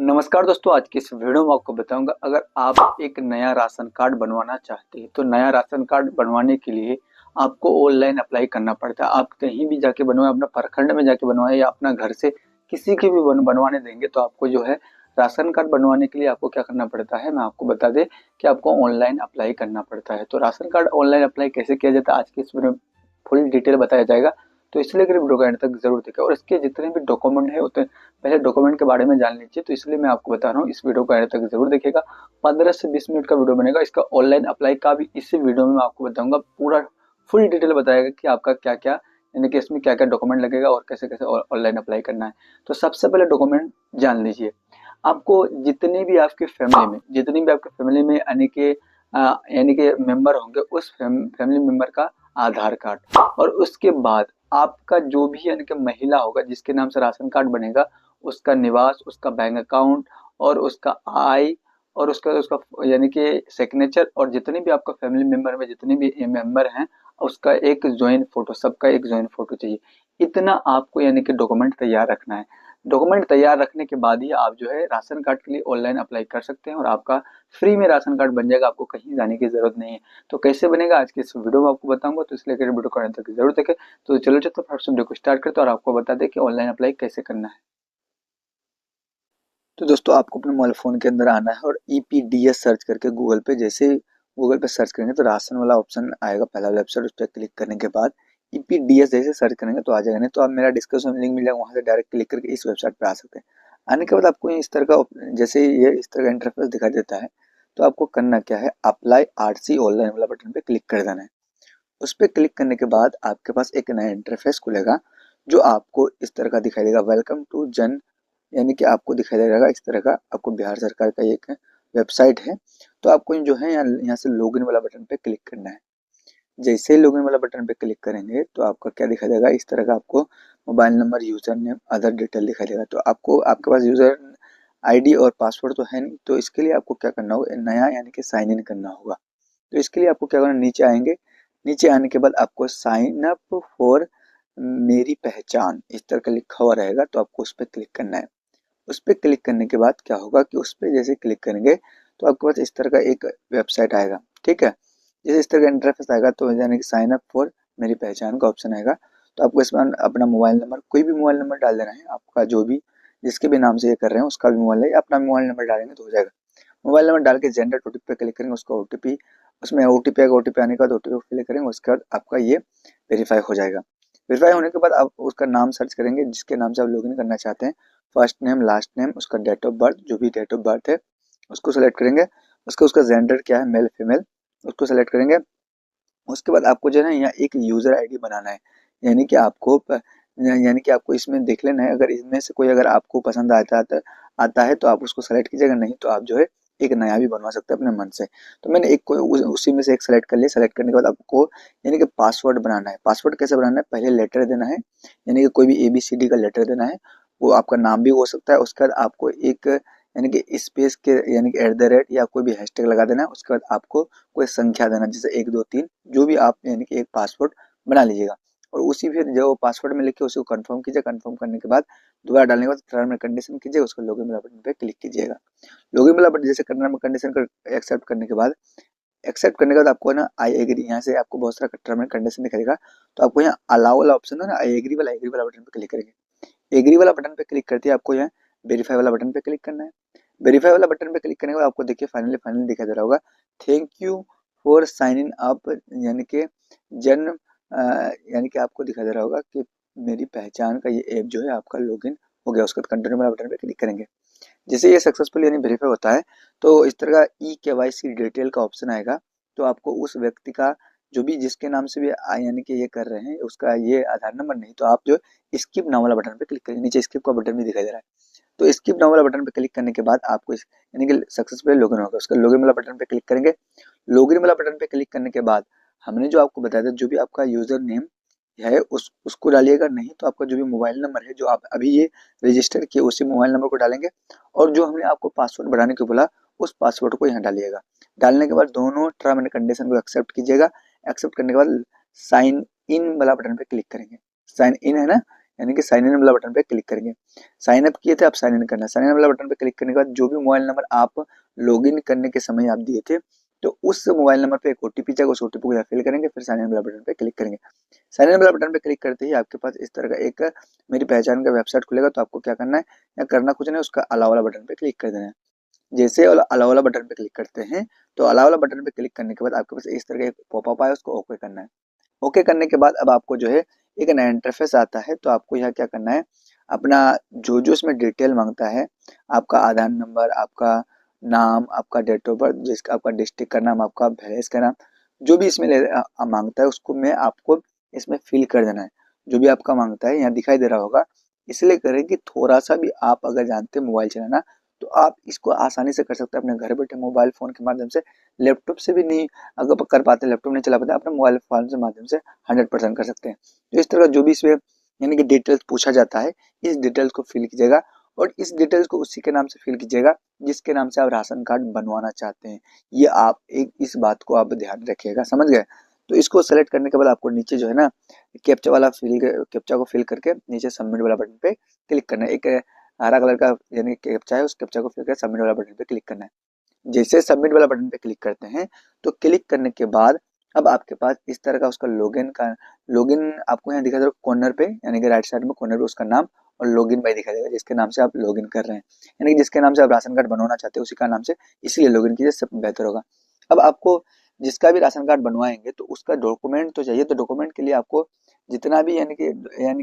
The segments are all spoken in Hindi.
नमस्कार दोस्तों, आज की इस वीडियो में आपको बताऊंगा अगर आप एक नया राशन कार्ड बनवाना चाहते हैं तो नया राशन कार्ड बनवाने के लिए आपको ऑनलाइन अप्लाई करना पड़ता है। आप कहीं भी जाके बनवाएं, अपना प्रखंड में जाके बनवाएं या अपना घर से किसी की भी बनवाने देंगे तो आपको जो है राशन कार्ड बनवाने के लिए आपको क्या करना पड़ता है, मैं आपको बता दें कि आपको ऑनलाइन अप्लाई करना पड़ता है। तो राशन कार्ड ऑनलाइन अप्लाई कैसे किया जाता है आज की इस वीडियो में फुल डिटेल बताया जाएगा। तो इसलिए अगर वीडियो को एंड तक जरूर देखें और इसके जितने भी डॉक्यूमेंट है उतने पहले डॉक्यूमेंट के बारे में जान लीजिए। तो इसलिए मैं आपको बता रहा हूँ, इस वीडियो को एंड तक जरूर देखिएगा। 15 से 20 मिनट का वीडियो बनेगा। इसका ऑनलाइन अप्लाई का भी इसी वीडियो में मैं आपको बताऊंगा, पूरा फुल डिटेल बताएगा कि आपका क्या क्या यानी कि इसमें क्या क्या डॉक्यूमेंट लगेगा और कैसे कैसे ऑनलाइन अप्लाई करना है। तो सबसे पहले डॉक्यूमेंट जान लीजिए। आपको जितनी भी आपके फैमिली में यानी कि मेंबर होंगे उस फैमिली मेंबर का आधार कार्ड और उसके बाद आपका जो भी यानी कि महिला होगा जिसके नाम से राशन कार्ड बनेगा उसका निवास, उसका बैंक अकाउंट और उसका आय और उसका उसका यानी कि सिग्नेचर और जितने भी आपका फैमिली मेंबर में जितने भी मेंबर हैं उसका एक ज्वाइन फोटो, सबका एक ज्वाइन फोटो चाहिए। इतना आपको यानी कि डॉक्यूमेंट तैयार रखना है। डॉक्यूमेंट तैयार रखने के बाद ही आप जो है राशन कार्ड के लिए ऑनलाइन अप्लाई कर सकते हैं और आपका फ्री में राशन कार्ड बन जाएगा, आपको कहीं जाने की जरूरत नहीं है। तो कैसे बनेगा आज की इस वीडियो में आपको बताऊंगा, तो इसलिए वीडियो को अंत तक जरूर देखें। तो चलो फटाफट वीडियो को स्टार्ट करते हैं और आपको बता दें कि ऑनलाइन अप्लाई कैसे करना है। तो दोस्तों आपको अपने मोबाइल फ़ोन के अंदर आना है और ईपीडीएस सर्च करके गूगल पे, जैसे गूगल पे सर्च करेंगे तो राशन वाला ऑप्शन आएगा पहला वेबसाइट, उस पर क्लिक करने के बाद ईपीडीएस जैसे सर्च करेंगे तो आ जाएगा। नहीं तो आप मेरा डिस्क्रिप्शन में लिंक मिल जाएगा, वहाँ से डायरेक्ट क्लिक करके इस वेबसाइट पे आ सकते हैं। आने के बाद आपको इस तरह का जैसे ये इस तरह का इंटरफेस दिखाई देता है तो आपको करना क्या है, अप्लाई आरसी ऑनलाइन वाला बटन पे क्लिक कर देना है। उस पर क्लिक करने के बाद आपके पास एक नया इंटरफेस खुलेगा जो आपको इस तरह का दिखाई देगा, वेलकम टू जन, यानी कि आपको दिखाई दे रहेगा इस तरह का। आपको बिहार सरकार का एक वेबसाइट है तो आपको जो है यहाँ से लॉगिन वाला बटन पे क्लिक करना है। जैसे ही लॉगिन वाला बटन पे क्लिक करेंगे तो आपका क्या दिखाई देगा, इस तरह का आपको mobile number, user name, other detail दिखाई देगा। तो आपको आपके पास यूजर आईडी और पासवर्ड तो है नहीं, तो इसके लिए आपको क्या करना होगा, नया यानी कि साइन इन करना होगा। तो इसके लिए आपको क्या करना, नीचे आएंगे, नीचे आने के बाद आपको साइन अप फॉर मेरी पहचान इस तरह का लिखा हुआ रहेगा तो आपको उस पर क्लिक करना है। उस पर क्लिक करने के बाद क्या होगा कि उस पर जैसे क्लिक करेंगे तो आपके पास इस तरह का एक वेबसाइट आएगा। ठीक है, जैसे इस तरह का इंटरफेस आएगा तो यानी कि साइन अप फॉर मेरी पहचान का ऑप्शन आएगा। तो आपको इसमें अपना मोबाइल नंबर, कोई भी मोबाइल नंबर डाल देना है आपका, जो भी जिसके भी नाम से ये कर रहे हैं उसका भी मोबाइल है, अपना मोबाइल नंबर डालेंगे तो हो जाएगा। मोबाइल नंबर डाल के जनरेट ओटीपी पे क्लिक करेंगे, उसका ओटीपी, उसमें ओटीपी आएगा, ओटीपी आने के बाद ओटीपी फिल करेंगे, उसके बाद आपका ये वेरीफाई हो जाएगा। वेरीफाई होने के बाद आप उसका नाम सर्च करेंगे जिसके नाम से आप लॉगिन करना चाहते हैं, फर्स्ट नेम, लास्ट नेम, उसका डेट ऑफ बर्थ, जो भी डेट ऑफ बर्थ है उसको सेलेक्ट करेंगे। उसका जेंडर क्या है, मेल फीमेल, उसको सेलेक्ट करेंगे। उसके बाद आपको जो है यहाँ एक यूजर आईडी बनाना है, यानी कि आपको इसमें देख लेना है, अगर इसमें से कोई अगर आपको पसंद आता है तो आप उसको सेलेक्ट कीजिएगा, नहीं तो आप जो है एक नया भी बनवा सकते हैं अपने मन से। तो मैंने एक कोई उसी में से एक सेलेक्ट कर लिया। सेलेक्ट करने के बाद आपको यानी कि पासवर्ड बनाना है। पासवर्ड कैसे बनाना है, पहले लेटर देना है, यानी कि कोई भी ABCD का लेटर देना है, वो आपका नाम भी हो सकता है। उसके बाद आपको एक यानी कि स्पेस के यानी कि @ या कोई भी हैशटैग लगा देना है। उसके बाद आपको कोई संख्या देना, जैसे 1 2 3 जो भी आप यानी कि एक पासवर्ड बना लीजिएगा और उसी फिर जो पासवर्ड में लिख के उसी को कंफर्म कीजिए। कंफर्म करने के बाद दोबारा डालने के बाद टर्म एंड कंडीशन कीजिए, उसको लॉगिन वाला बटन पे क्लिक कीजिएगा। लॉगिन वाला बटन जैसे टर्म एंड कंडीशन को एक्सेप्ट करने के बाद आपको ना आई एग्री, यहाँ से आपको बहुत सारा टर्म एंड कंडीशन दिखाएगा तो आपको यहाँ अलाउ वाला ऑप्शन है ना, आई एग्री वाला बटन पे क्लिक करेंगे। एग्री वाला बटन पे क्लिक करते ही आपको यहाँ वेरीफाई वाला बटन पे क्लिक करना है। वेरीफाई वाला बटन पे क्लिक करने के बाद आपको देखिए फाइनली दिखाई दे रहा होगा, thank you for signing up, यानी कि जन यानी कि आपको दिखाई दे रहा होगा कि मेरी पहचान का ये ऐप जो है आपका लॉगिन हो गया। उसका कंटिन्यू वाला बटन पे क्लिक करेंगे। जैसे ये सक्सेसफुल यानी वेरीफाई होता है तो इस तरह का KYC डिटेल का ऑप्शन आएगा। तो आपको उस व्यक्ति का जो भी जिसके नाम से भी यानी कि ये कर रहे हैं उसका ये आधार नंबर, नहीं तो आप जो स्किप नाउ वाला बटन पे क्लिक करेंगे, नीचे स्किप का बटन भी दिखाई दे रहा है। तो स्किप नाउ वाला बटन पे क्लिक करने के बाद आपको यानी कि सक्सेसफुल लॉगिन होगा। उसका लॉगिन वाला बटन पे क्लिक करेंगे। लॉगिन वाला बटन पे क्लिक करने के बाद हमने जो आपको बताया था, जो भी आपका यूजर नेम है उसको डालिएगा, नहीं तो आपका जो भी मोबाइल नंबर है जो आप अभी ये रजिस्टर किए उसी मोबाइल नंबर को डालेंगे और जो हमने आपको पासवर्ड बढ़ाने को बोला उस पासवर्ड को यहाँ डालिएगा। डालने के बाद दोनों टर्म एंड कंडीशन को एक्सेप्ट कीजिएगा। एक्सेप्ट करने के बाद साइन इन वाला बटन पे क्लिक करेंगे। साइन इन है ना, यानी कि साइन इन वाला बटन पे क्लिक करेंगे। साइन अप किए थे, आप साइन इन करना है। साइन इन वाला बटन पे क्लिक करने के बाद जो भी मोबाइल नंबर आप लॉगिन करने के समय आप दिए थे, तो उस मोबाइल नंबर पे एक ओटीपी जाएगा, उस ओटीपी को यहाँ फिल करेंगे, फिर साइन इन वाला बटन पे क्लिक करेंगे। साइन इन वाला बटन पे क्लिक करते ही आपके पास इस तरह का एक मेरी पहचान का वेबसाइट खुलेगा। तो आपको क्या करना है, या करना कुछ नहीं, उसका अलाउ वाला बटन पे क्लिक कर देना है। जैसे अलाउ वाला बटन पे क्लिक करते हैं, तो अलाउ वाला बटन पे क्लिक करने के बाद आपके पास इस तरह का एक पॉपअप आया, उसको ओके करना है। ओके करने के बाद अब आपको जो है एक नया इंटरफेस आता है। तो आपको यहाँ क्या करना है, अपना जो जो इसमें डिटेल मांगता है, आपका आधार नंबर, आपका नाम, आपका डेट ऑफ बर्थ, जिसका आपका डिस्ट्रिक्ट का नाम, आपका विलेज का नाम, जो भी इसमें मांगता है उसको मैं आपको इसमें फिल कर देना है। जो भी आपका मांगता है यहाँ दिखाई दे रहा होगा। इसलिए करें कि थोड़ा सा भी आप अगर जानते हैं मोबाइल चलाना, तो आप इसको आसानी से कर सकते हैं अपने घर बैठे मोबाइल फोन के माध्यम से। लैपटॉप से भी नहीं अगर कर पाते, लैपटॉप नहीं चला पाते, अपने मोबाइल फोन से माध्यम से 100% कर सकते हैं। तो इस तरह का जो भी इसमें यानी कि डिटेल्स पूछा जाता है, इस डिटेल्स को फिल कीजिएगा, और इस डिटेल्स को उसी के नाम से फिल कीजिएगा जिसके नाम से आप राशन कार्ड बनवाना चाहते हैं। ये आप एक इस बात को आप ध्यान रखिएगा, समझ गए। तो इसको सेलेक्ट करने के बाद आपको नीचे जो है ना कैप्चा वाला कैप्चा को फिल करके नीचे सबमिट वाला बटन पे क्लिक करना है। एक हरा कलर का यानी कैप्चा है, उस कैप्चा को फिल कर सबमिट वाला बटन पे क्लिक करना है। जैसे सबमिट वाला बटन पे क्लिक करते हैं, तो क्लिक करने के बाद अब आपके पास इस तरह का उसका लॉगिन आपको यहाँ दिखा देगा कॉर्नर पे, यानी कि राइट साइड में कॉर्नर पे उसका नाम और लॉगिन बाय दिखाई देगा, जिसके नाम से आप लॉगिन कर रहे हैं, यानी कि जिसके नाम से आप राशन कार्ड बनवाना चाहते हैं उसी का नाम से, इसलिए लॉगिन कीजिए, सब बेहतर होगा। अब आपको जिसका भी राशन कार्ड बनवाएंगे तो उसका डॉक्यूमेंट तो चाहिए। तो डॉक्यूमेंट के लिए आपको जितना भी यानी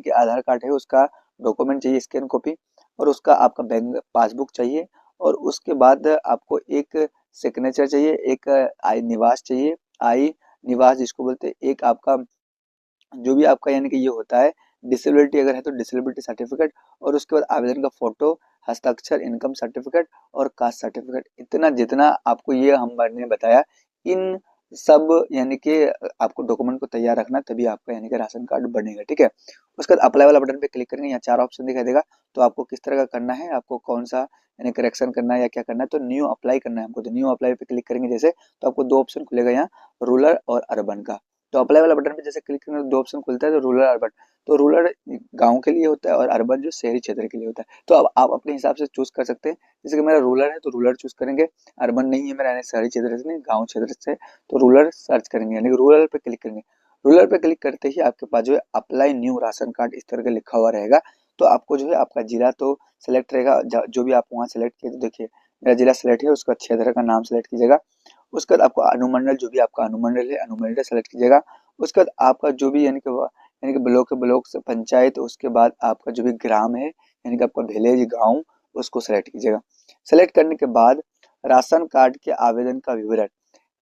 कि आधार कार्ड है उसका डॉक्यूमेंट चाहिए, स्कैन कॉपी, और उसका आपका बैंक पासबुक चाहिए, और उसके बाद आपको एक सिग्नेचर चाहिए, एक आई निवास चाहिए, आई निवास जिसको बोलते हैं, एक आपका जो भी आपका यानी कि ये होता है डिसेबिलिटी अगर है तो डिसेबिलिटी सर्टिफिकेट, और उसके बाद आवेदन का फोटो, हस्ताक्षर, इनकम सर्टिफिकेट और कास्ट सर्टिफिकेट। इतना जितना आपको ये हमने बताया, इन सब यानी कि आपको डॉक्यूमेंट को तैयार रखना, तभी आपका यानी कि राशन कार्ड बनेगा, ठीक है। उसके बाद अप्लाई वाला बटन पे क्लिक करेंगे, यहाँ 4 ऑप्शन दिखाई देगा। तो आपको किस तरह का करना है, आपको कौन सा यानी करेक्शन करना है या क्या करना है, तो न्यू अप्लाई करना है हमको। तो न्यू अप्लाई पे क्लिक करेंगे जैसे, तो आपको 2 ऑप्शन खुलेगा यहाँ, रूरल और अर्बन का। तो अप्लाई वाला बटन पे जैसे क्लिक करेंगे तो 2 ऑप्शन खुलता है, तो रूरल अर्बन। तो रूरल गाँव के लिए होता है और अर्बन जो शहरी क्षेत्र के लिए होता है। तो अब आप अपने हिसाब से चूज कर सकते हैं। जैसे कि मेरा रूरल है तो रूरल चूज करेंगे, अर्बन नहीं है मेरा यानी शहरी क्षेत्र से नहीं गाँव क्षेत्र से, तो रूरल सर्च करेंगे यानी कि रूरल पे क्लिक करेंगे। रूरल पे क्लिक करते ही आपके पास जो है अप्लाई न्यू राशन कार्ड इस तरह का लिखा हुआ रहेगा। तो आपको जो है आपका जिला तो सेलेक्ट रहेगा, जो भी आप वहाँ सेलेक्ट किए। तो देखिए मेरा जिला सेलेक्ट है, उसका क्षेत्र का नाम सेलेक्ट कीजिएगा। उसके बाद आपको अनुमंडल, जो भी आपका अनुमंडल है अनुमंडल सेलेक्ट कीजिएगा। उसके बाद आपका जो भी यानी कि ब्लॉक है ब्लॉक से पंचायत, उसके बाद आपका जो भी ग्राम है यानी कि आपका विलेज गांव, उसको सेलेक्ट कीजिएगा। सेलेक्ट करने के बाद राशन कार्ड के आवेदन का विवरण,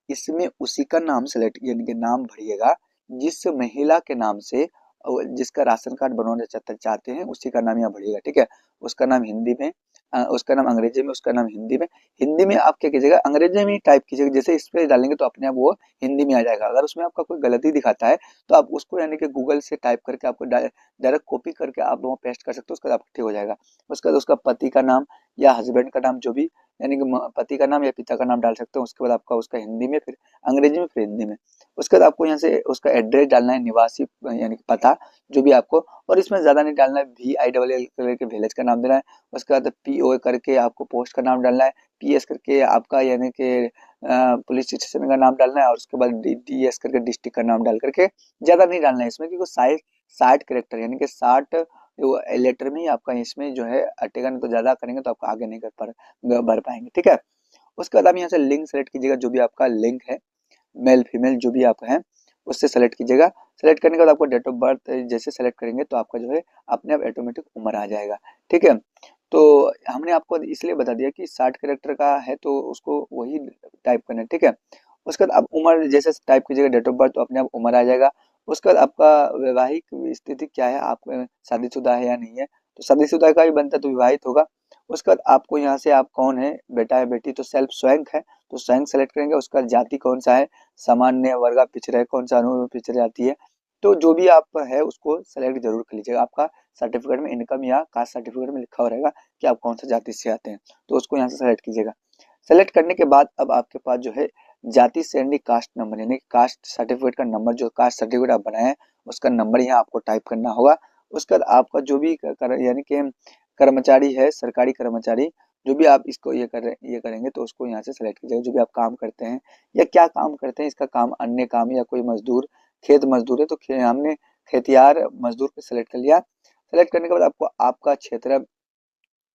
इसमें उसी का नाम सेलेक्ट यानी कि नाम भरिएगा जिस महिला के नाम से जिसका राशन कार्ड बनवाना चाहते हैं, उसी का नाम यहाँ भरिएगा, ठीक है। उसका नाम हिंदी में, उसका नाम अंग्रेजी में, उसका नाम हिंदी में। हिंदी में आप क्या कीजिएगा, अंग्रेजी में टाइप कीजिएगा। जैसे इस पे डालेंगे तो अपने आप वो हिंदी में आ जाएगा। अगर उसमें आपका कोई गलती दिखाता है तो आप उसको यानी कि गूगल से टाइप करके आपको डायरेक्ट कॉपी करके आप वहाँ पेस्ट कर सकते हो, उसके बाद आपका ठीक हो जाएगा। उसके बाद उसका पति का नाम या हस्बैंड का नाम, जो भी यानी कि पति का नाम या पिता का नाम डाल सकते हो। उसके बाद आपका उसका हिंदी में, फिर अंग्रेजी में, फिर हिंदी में। उसके बाद आपको यहाँ से उसका एड्रेस डालना है, निवासी यानी कि पता, जो भी आपको, और इसमें ज्यादा नहीं डालना है, VILL करके विलेज का नाम देना है। उसके बाद PO करके आपको पोस्ट का नाम डालना है, PS करके आपका यानी कि पुलिस स्टेशन का नाम डालना है, और उसके बाद DS करके डिस्ट्रिक्ट का नाम डाल करके, ज्यादा नहीं डालना है इसमें, क्योंकि 60 कैरेक्टर यानी कि 60 वो लेटर में ही आपका इसमें जो है अटेगा, नहीं तो ज्यादा करेंगे तो आपका आगे नहीं भर पाएंगे, ठीक है। उसके बाद आप यहाँ से लिंक सेलेक्ट कीजिएगा, जो भी आपका लिंक है, मेल फीमेल जो भी आप हैं उससे सेलेक्ट कीजिएगा। सेलेक्ट करने के बाद आपको डेट ऑफ बर्थ जैसे सेलेक्ट करेंगे तो आपका जो है अपने आप ऑटोमेटिक उम्र आ जाएगा, ठीक है। तो हमने आपको इसलिए बता दिया कि 60 कैरेक्टर का है तो उसको वही टाइप करना है, ठीक है। उसके बाद आप उम्र जैसे टाइप कीजिएगा, डेट ऑफ बर्थ, तो अपने आप उम्र आ जाएगा। उसके बाद आपका वैवाहिक स्थिति क्या है, आप शादीशुदा है या नहीं है, तो शादीशुदा का ही बनता है तो विवाहित होगा। उसके बाद आपको यहाँ से आप कौन है, बेटा है बेटी, तो सेल्फ स्वयं है तो स्वयं सेलेक्ट करेंगे। उसका जाति कौन सा है, सामान्य वर्ग, पिछड़ा है, कौन सा अनुसूचित पिछड़ी जाति है, तो जो भी आप है उसको सेलेक्ट जरूर कर लीजिएगा। आपका सर्टिफिकेट में इनकम या कास्ट सर्टिफिकेट में लिखा हुआ रहेगा कि आप कौन सा जाति से आते हैं, तो उसको यहाँ से सेलेक्ट कीजिएगा। सेलेक्ट करने के बाद अब आपके पास जो है जाति श्रेणी कास्ट नंबर यानी कास्ट सर्टिफिकेट का नंबर, जो कास्ट सर्टिफिकेट आप बनाए हैं उसका नंबर यहाँ आपको टाइप करना होगा। उसके बाद आपका जो भी यानी कि कर्मचारी है, सरकारी कर्मचारी, जो भी आप इसको ये करेंगे तो उसको यहाँ से सेलेक्ट कीजिएगा। जो भी आप काम करते हैं या क्या काम करते हैं, इसका काम अन्य काम या कोई मजदूर, खेत मजदूर है तो हमने खेतियार मजदूर को सेलेक्ट कर लिया। सेलेक्ट करने के बाद आपको आपका क्षेत्र,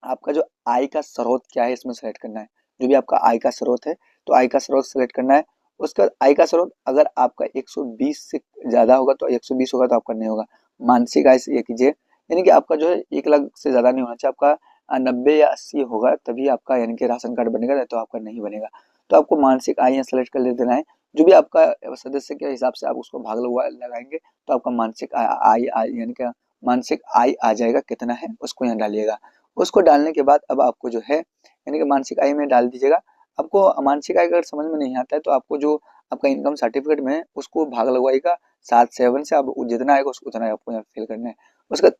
आपका जो आय का स्रोत क्या है इसमें सेलेक्ट करना है। जो भी आपका आय का स्रोत है तो आय का स्रोत सेलेक्ट करना है। उसके बाद आय का स्रोत अगर आपका 120 से ज्यादा होगा तो 120 होगा तो आपका नहीं होगा। मानसिक आय से ये कीजिए, यानी कि आपका जो है 1 लाख से ज्यादा नहीं होना चाहिए। आपका 90 या 80 होगा तभी आपका यानी कि राशन कार्ड बनेगा, नहीं तो आपका नहीं बनेगा। तो आपको मानसिक आय यहाँ सेलेक्ट कर देना है। जो भी आपका सदस्य के हिसाब से आप उसको भाग लगाएंगे तो आपका मानसिक आय यानी कि मानसिक आय आ जाएगा, कितना है उसको यहाँ डालिएगा। उसको डालने के बाद अब आपको जो है यानी कि मानसिक आय में डाल दीजिएगा। आपको मानसिक आय अगर समझ में नहीं आता है तो आपको जो आपका इनकम सर्टिफिकेट में है उसको भाग लगवाइएगा 7 से, आप जितना आएगा उसको उतना आपको यहाँ फिल करना है। उसका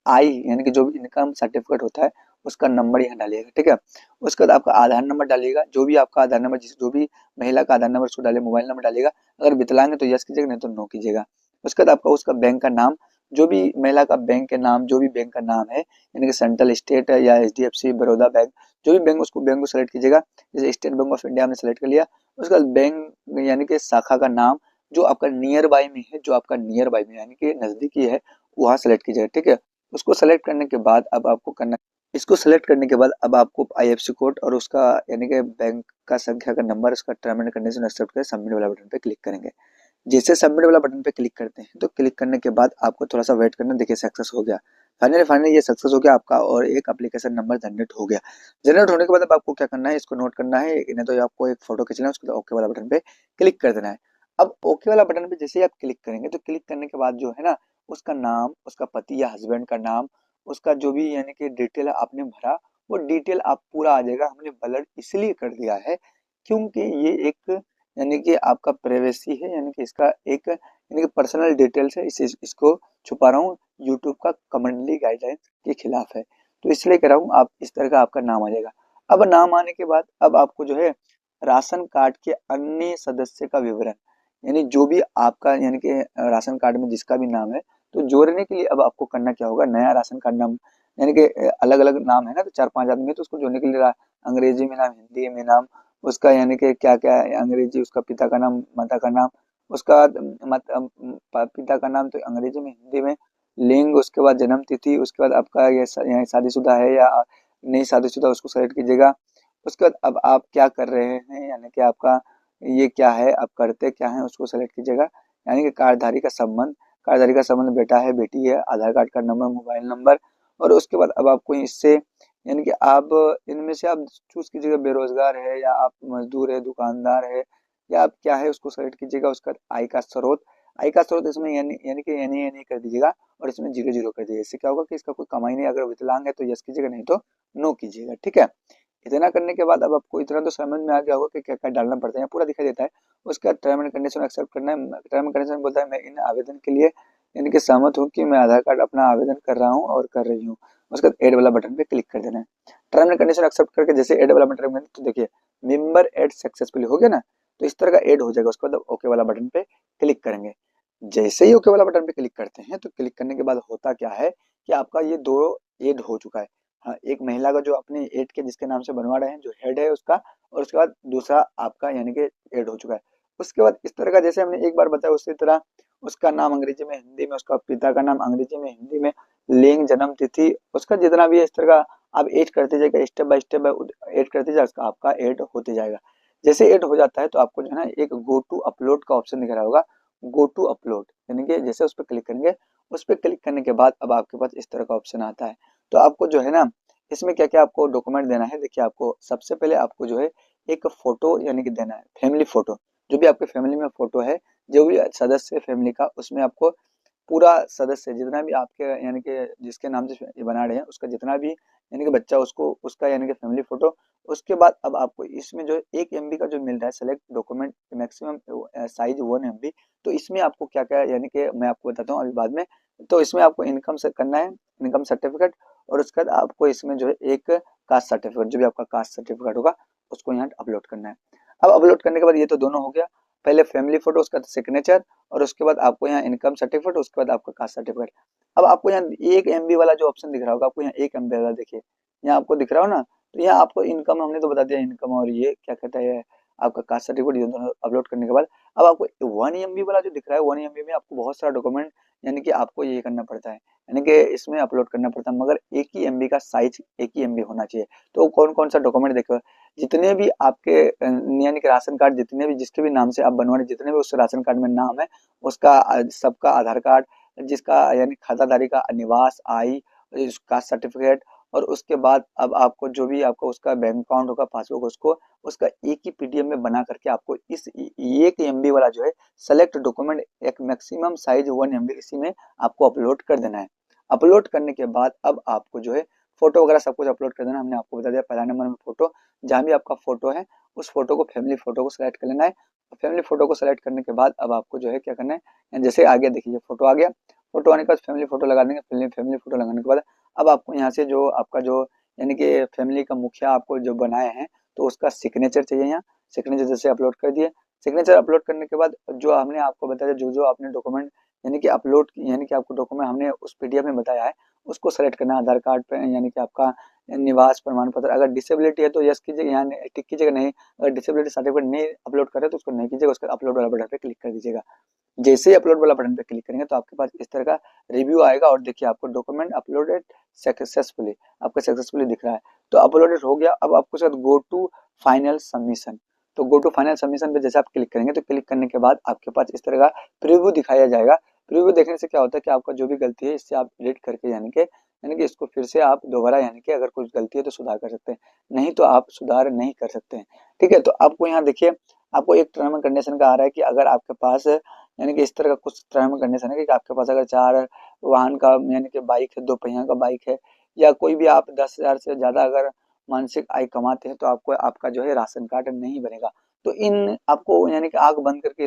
आई यानी कि जो भी इनकम सर्टिफिकेट होता है उसका नंबर यहाँ डालिएगा, ठीक है। उसके बाद आपका आधार नंबर डालिएगा, जो भी आपका आधार नंबर, जिस जो भी महिला का आधार नंबर उसको डालिए, मोबाइल नंबर डालिएगा। अगर विकलांग है तो यस कीजिएगा, नहीं तो नो कीजिएगा। उसके बाद आपका उसका बैंक का नाम, जो भी महिला का बैंक के नाम, जो भी बैंक का नाम है, यानी कि सेंट्रल स्टेट या HDFC बड़ौदा बैंक, जो भी बैंक, उसको बैंक को सेलेक्ट कीजिएगा। जैसे स्टेट बैंक ऑफ इंडिया हमने सेलेक्ट कर लिया। उसके बाद बैंक यानी कि शाखा का नाम जो आपका नियर बाय में है, जो आपका नियर बाय में यानी कि नजदीकी है, वहाँ सेलेक्ट कीजिएगा, ठीक है। उसको सेलेक्ट करने के बाद अब आपको करना, इसको सेलेक्ट करने के बाद अब आपको IFSC कोड और उसका यानी कि बैंक का संख्या का नंबर, उसका टर्म एंड कंडीशन एक्सेप्ट कर सबमिट वाला बटन पे क्लिक करेंगे। जैसे सबमिट वाला बटन पे क्लिक करते हैं तो क्लिक करने के बाद आपको थोड़ा सा वेट करना, देखिए सक्सेस हो गया। फाइनली ये सक्सेस हो गया आपका और एक एप्लीकेशन नंबर जनरेट हो गया। जनरेट होने के बाद अब आपको क्या करना है, इसको नोट करना है, नहीं तो आपको एक फोटो खींचना है, उसके बाद ओके वाला बटन पे क्लिक कर देना है। अब ओके वाला बटन पे जैसे ही आप क्लिक करेंगे तो क्लिक करने के बाद जो है ना, उसका नाम, उसका पति या हस्बैंड का नाम, उसका जो भी यानी कि डिटेल आपने भरा, वो डिटेल आप पूरा आ जाएगा। हमने ब्लर इसलिए कर दिया है क्योंकि ये एक यानी कि आपका प्राइवेसी है, यानी कि इसका एक यानी कि पर्सनल डिटेल्स है, इसको छुपा रहा हूँ। यूट्यूब का कमेंटली गाइडलाइन के खिलाफ है, तो इसलिए कह रहा हूँ आप इस तरह का आपका नाम आ जाएगा। अब नाम आने के बाद अब आपको जो है राशन कार्ड के अन्य सदस्य का विवरण, यानी जो भी आपका यानी कि राशन कार्ड में जिसका भी नाम है, तो जोड़ने के लिए अब आपको करना क्या होगा, नया राशन कार्ड नाम, यानी कि अलग अलग नाम है ना, तो 4-5 आदमी है तो उसको जोड़ने के लिए अंग्रेजी में नाम, हिंदी में नाम, उसका यानी कि क्या क्या है, अंग्रेजी उसका पिता का नाम, माता का नाम, उसका पिता का नाम तो अंग्रेजी में, हिंदी में, लिंग, उसके बाद जन्म तिथि, उसके बाद आपका ये यहाँ शादीशुदा है या नहीं शादीशुदा, उसको सेलेक्ट कीजिएगा। उसके बाद अब आप क्या कर रहे हैं, यानी कि आपका ये क्या है, आप करते क्या हैं, उसको सेलेक्ट कीजिएगा। यानी कि कार्डधारी का संबंध, कार्डधारी का संबंध बेटा है, बेटी है, आधार कार्ड का नंबर, मोबाइल नंबर। और उसके बाद अब आपको इससे यानी कि आप इनमें से आप चूज कीजिएगा, बेरोजगार है या आप मजदूर है, दुकानदार है या आप क्या है, उसको सेलेक्ट कीजिएगा। उसका आय का स्रोत, आय का स्रोत इसमें यानी यानी कि यानी कर दीजिएगा और इसमें 0-0 कर दीजिएगा। इससे क्या होगा कि इसका कोई कमाई नहीं, अगर विकलांग है तो यस कीजिएगा, नहीं तो नो कीजिएगा, ठीक है। इतना करने के बाद अब आपको इतना तो समझ में आ गया होगा कि क्या क्या डालना पड़ता है, पूरा दिखाई देता है। उसके बाद टर्म एंड कंडीशन एक्सेप्ट करना है। टर्म एंड कंडीशन बोलता है मैं इन आवेदन के लिए यानी कि सहमत हूँ कि मैं आधार कार्ड अपना आवेदन कर रहा हूँ और कर रही हूँ। उसके बाद एड वाला बटन पे क्लिक कर देना है। टर्म एंड कंडीशन एक्सेप्ट करके जैसे एड वाला बटन में तो देखिए मेंबर एड सक्सेसफुली हो गया ना, तो इस तरह का एड हो जाएगा। उसके बाद ओके वाला बटन पे क्लिक करेंगे। जैसे ही ओके वाला बटन पे क्लिक करते हैं तो क्लिक करने के बाद होता क्या है कि आपका ये 2 एड हो चुका है। हाँ, एक महिला का जो अपने एड के जिसके नाम से बनवा रहे हैं, जो हेड है उसका, और उसके बाद दूसरा आपका यानी कि एड हो चुका है। उसके बाद इस तरह का जैसे हमने एक बार बताया उसी तरह उसका नाम अंग्रेजी में, हिंदी में, उसका पिता का नाम अंग्रेजी में, हिंदी में, लिंग, जन्म तिथि, उसका जितना भी है इस तरह का आप ऐड करते जाइएगा, स्टेप बाय स्टेप ऐड करते जाइए, उसका आपका ऐड होते जाएगा। जैसे ऐड हो जाता है तो आपको जो है ना एक गो टू अपलोड का ऑप्शन दिख रहा होगा, गो टू अपलोड, यानी कि जैसे उस पर क्लिक करेंगे, उस पर क्लिक करने के बाद अब आपके पास इस तरह का ऑप्शन आता है। तो आपको जो है ना इसमें क्या क्या आपको डॉक्यूमेंट देना है, देखिए आपको सबसे पहले आपको जो है एक फोटो यानी कि देना है, फैमिली फोटो, जो भी आपके फैमिली में फोटो है, जो भी सदस्य फैमिली का, उसमें आपको पूरा सदस्य जितना भी आपके यानी कि जिसके नाम से ये बना रहे हैं उसका जितना भी यानी कि बच्चा, उसको उसका यानी कि फैमिली फोटो। उसके बाद अब आपको इसमें जो 1 MB का जो मिल रहा है select document maximum size 1 MB, तो इसमें आपको क्या क्या यानी कि मैं आपको बताता हूँ अभी बाद में। तो इसमें आपको इनकम से करना है, इनकम सर्टिफिकेट, और उसके बाद आपको इसमें जो है एक कास्ट सर्टिफिकेट, जो भी आपका कास्ट सर्टिफिकेट होगा उसको यहाँ अपलोड करना है। अब अपलोड करने के बाद ये तो दोनों हो गया। पहले फैमिली फोटो, उसके बाद सिग्नेचर, और उसके बाद आपको यहाँ इनकम सर्टिफिकेट, उसके बाद आपका कास्ट सर्टिफिकेट। अब आपको यहाँ 1 MB वाला जो ऑप्शन दिख रहा होगा, आपको यहाँ 1 MB वाला देखिए, यहाँ आपको दिख रहा हो ना, तो यहाँ आपको इनकम हमने तो बता दिया, इनकम और ये क्या कहता है आपका कास्ट सर्टिफिकेट, ये दोनों अपलोड करने के बाद अब आपको 1 MB वाला जो दिख रहा है, 1 MB में आपको बहुत सारा डॉक्यूमेंट यानी कि आपको ये करना पड़ता है, यानी कि इसमें अपलोड करना पड़ता है, मगर एक ही MB का साइज, एक ही MB होना चाहिए। तो कौन कौन सा डॉक्यूमेंट देखो, जितने भी आपके यानी कि राशन कार्ड, जितने भी जिसके भी नाम से आप बनवा रहे, जितने भी उस राशन कार्ड में नाम है, उसका सबका आधार कार्ड, जिसका यानी खाताधारी का निवास, आय, कास्ट सर्टिफिकेट, और उसके बाद अब आपको जो भी आपको उसका बैंक अकाउंट होगा, पासबुक, उसको उसका एक ही PDF में बना करके आपको इस 1 MB वाला जो है सेलेक्ट डॉक्यूमेंट, एक मैक्सिमम साइज 1 MB, इसी में आपको अपलोड कर देना है। अपलोड करने के बाद अब आपको जो है फोटो वगैरह सब कुछ अपलोड कर देना। हमने आपको बता दिया पहला नंबर में फोटो, जहाँ भी आपका फोटो है उस फोटो को, फैमिली फोटो को सिलेक्ट कर लेना है। फैमिली फोटो को सिलेक्ट करने के बाद अब आपको जो है क्या करना है, जैसे आगे देखिए फोटो आ गया, फोटो आने के बाद फैमिली फोटो लगा देंगे। फैमिली फोटो लगाने के बाद अब आपको यहाँ से जो आपका जो यानी कि फैमिली का मुखिया आपको जो बनाए हैं, तो उसका सिग्नेचर चाहिए। यहाँ सिग्नेचर जैसे अपलोड कर दिए, सिग्नेचर अपलोड करने के बाद जो हमने आपको बताया, जो जो आपने डॉक्यूमेंट यानी कि अपलोड यानी कि आपको डॉक्यूमेंट हमने उस PDF में बताया है, उसको सेलेक्ट करना है। आधार कार्ड पे यानी कि आपका निवास प्रमाण पत्र, अगर डिसेबिलिटी है तो यस कीजिएगा, यहाँ टिक कीजिएगा, नहीं अगर डिसेबिलिटी सर्टिफिकेट नहीं अपलोड करे तो उसको नहीं कीजिएगा, उसके अपलोड वाला बटन पे क्लिक कर दीजिएगा। जैसे ही अपलोड वाला बटन पे क्लिक करेंगे तो आपके पास इस तरह का रिव्यू आएगा, और देखिए आपको डॉक्यूमेंट अपलोडेड सक्सेसफुली, आपका सक्सेसफुली दिख रहा है, तो अपलोडेड हो गया। अब आपको शायद गो टू फाइनल सबमिशन, तो गो टू फाइनल सबमिशन पे जैसे आप क्लिक करेंगे, तो क्लिक करने के बाद आपके पास इस तरह का प्रीव्यू दिखाया जाएगा। प्रीव्यू देखने से क्या होता है कि आपका जो भी गलती है, इससे आप एडिट करके यानी कि इसको फिर से आप दोबारा यानी कि अगर कुछ गलती है तो सुधार कर सकते हैं, नहीं तो आप सुधार नहीं कर सकते हैं। ठीक है, तो आपको यहाँ देखिए, आपको एक टर्म एंड कंडीशन का आ रहा है कि अगर आपके पास यानी कि इस तरह का कुछ टर्म एंड कंडीशन है कि आपके पास अगर 4 वाहन का यानी कि बाइक है, 2 पहिया का बाइक है, या कोई भी आप 10,000 से ज्यादा अगर मानसिक आय कमाते हैं, तो आपको आपका जो है राशन कार्ड नहीं बनेगा। तो इन आपको यानी कि आंख बंद करके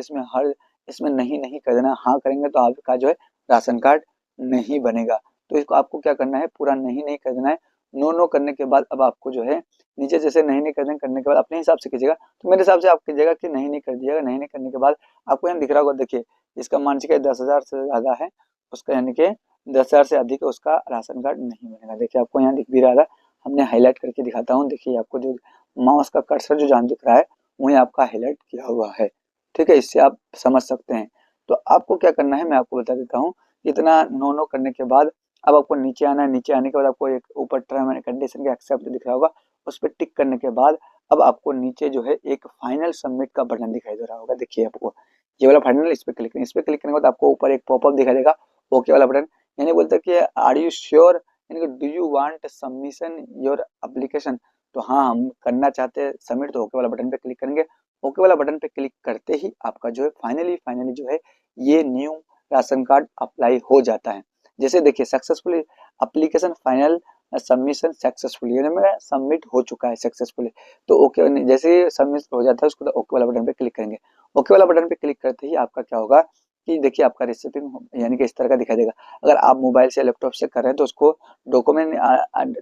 इसमें नहीं नहीं कर देना, हाँ करेंगे तो आपका जो है राशन कार्ड नहीं बनेगा। तो इसको आपको क्या करना है, पूरा नहीं नहीं कर देना है। नो नो करने के बाद अब आपको जो है नीचे जैसे नहीं नहीं करने के बाद अपने हिसाब से कीजिएगा, तो मेरे हिसाब से आप कीजिएगा कि नहीं नहीं कर दीजिएगा। नहीं नहीं करने के बाद आपको यहाँ दिख रहा होगा, देखिए इसका मानसिक आय 10,000 से ज्यादा है, उसका यानी कि 10,000 से अधिक है, उसका राशन कार्ड नहीं बनेगा। देखिए आपको यहाँ दिख भी रहा था, हमने हाईलाइट करके दिखाता हूँ। देखिए आपको जो माउस का कर्सर जो जहाँ दिख रहा है, वहीं आपका हाईलाइट किया हुआ है। ठीक है, इससे आप समझ सकते हैं। तो आपको क्या करना है मैं आपको बता देता हूँ। इतना नो नो करने के बाद अब आपको नीचे आना है। नीचे आने के बाद आपको एक ऊपर टर्म एंड कंडीशन के एक्सेप्ट दिख रहा होगा, उस पर टिक करने के बाद अब आपको नीचे जो है एक फाइनल सबमिट का बटन दिखाई दे रहा होगा। देखिए आपको ये वाला फाइनल, इस पर क्लिक करें। इस पर क्लिक करने के बाद आपको ऊपर एक पॉपअप दिखाई देगा, ओके वाला बटन, यानी बोलता है कि आर यू श्योर, यानी कि do you want submission your application, तो हाँ हम करना चाहते हैं सबमिट, तो ओके वाला बटन पे क्लिक करेंगे। ओके वाला बटन पे क्लिक करते ही आपका जो है फाइनली जो है ये न्यू राशन कार्ड अप्लाई हो जाता है। जैसे देखिए successfully application final submission successfully, यानी मेरा सबमिट हो चुका है सक्सेसफुली। तो ओके जैसे सबमिट हो जाता है, उसको ओके वाला बटन पे क्लिक करेंगे। ओके वाला बटन पे क्लिक करते ही आपका क्या होगा कि देखिए आपका रिसिपिंग यानी कि इस तरह का दिखाई देगा। अगर आप मोबाइल से लैपटॉप से कर रहे हैं तो उसको डॉक्यूमेंट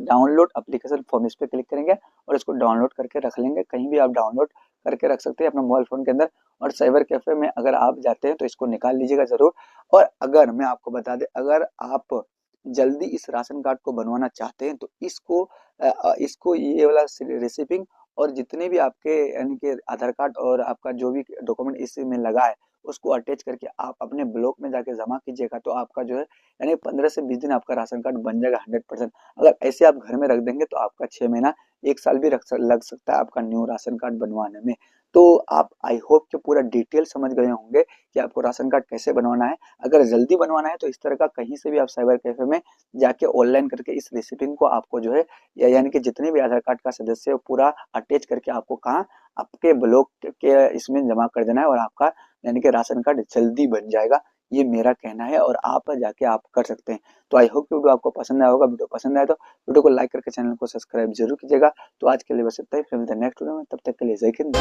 डाउनलोड एप्लीकेशन फॉर्म, इस पे क्लिक करेंगे और इसको डाउनलोड करके रख लेंगे। कहीं भी आप डाउनलोड करके रख सकते हैं अपने मोबाइल फोन के अंदर। और साइबर कैफे में अगर आप जाते हैं तो इसको निकाल लीजिएगा जरूर। और अगर मैं आपको बता दें, अगर आप जल्दी इस राशन कार्ड को बनवाना चाहते हैं तो इसको ये वाला रिसिपिंग और जितने भी आपके यानी कि आधार कार्ड और आपका जो भी डॉक्यूमेंट इसमें लगा है, उसको अटैच करके आप अपने ब्लॉक में जाके जमा कीजिएगा, तो आपका जो है यानी 15 से 20 दिन आपका राशन कार्ड बन जाएगा 100%। अगर ऐसे आप घर में रख देंगे तो आपका 6 महीना 1 साल भी लग सकता है आपका न्यू राशन कार्ड बनवाने में। तो आप आई होप कि पूरा डिटेल समझ गए होंगे कि आपको राशन कार्ड कैसे बनवाना है। अगर जल्दी बनवाना है तो इस तरह का कहीं से भी आप साइबर कैफे में जाके ऑनलाइन करके इस रिसिपिंग को आपको जो है यानी कि जितने भी आधार कार्ड का सदस्य है पूरा अटैच करके आपको कहाँ आपके ब्लॉक के इसमें जमा कर देना है, और आपका यानी कि राशन कार्ड जल्दी बन जाएगा। ये मेरा कहना है और आप जाके आप कर सकते हैं। तो आई होप कि वीडियो आपको पसंद आया होगा। वीडियो पसंद आया तो वीडियो को लाइक करके चैनल को सब्सक्राइब जरूर कीजिएगा। तो आज के लिए बस इतना ही, फिर मिलते हैं नेक्स्ट वीडियो में। तब तक के लिए जय हिंद।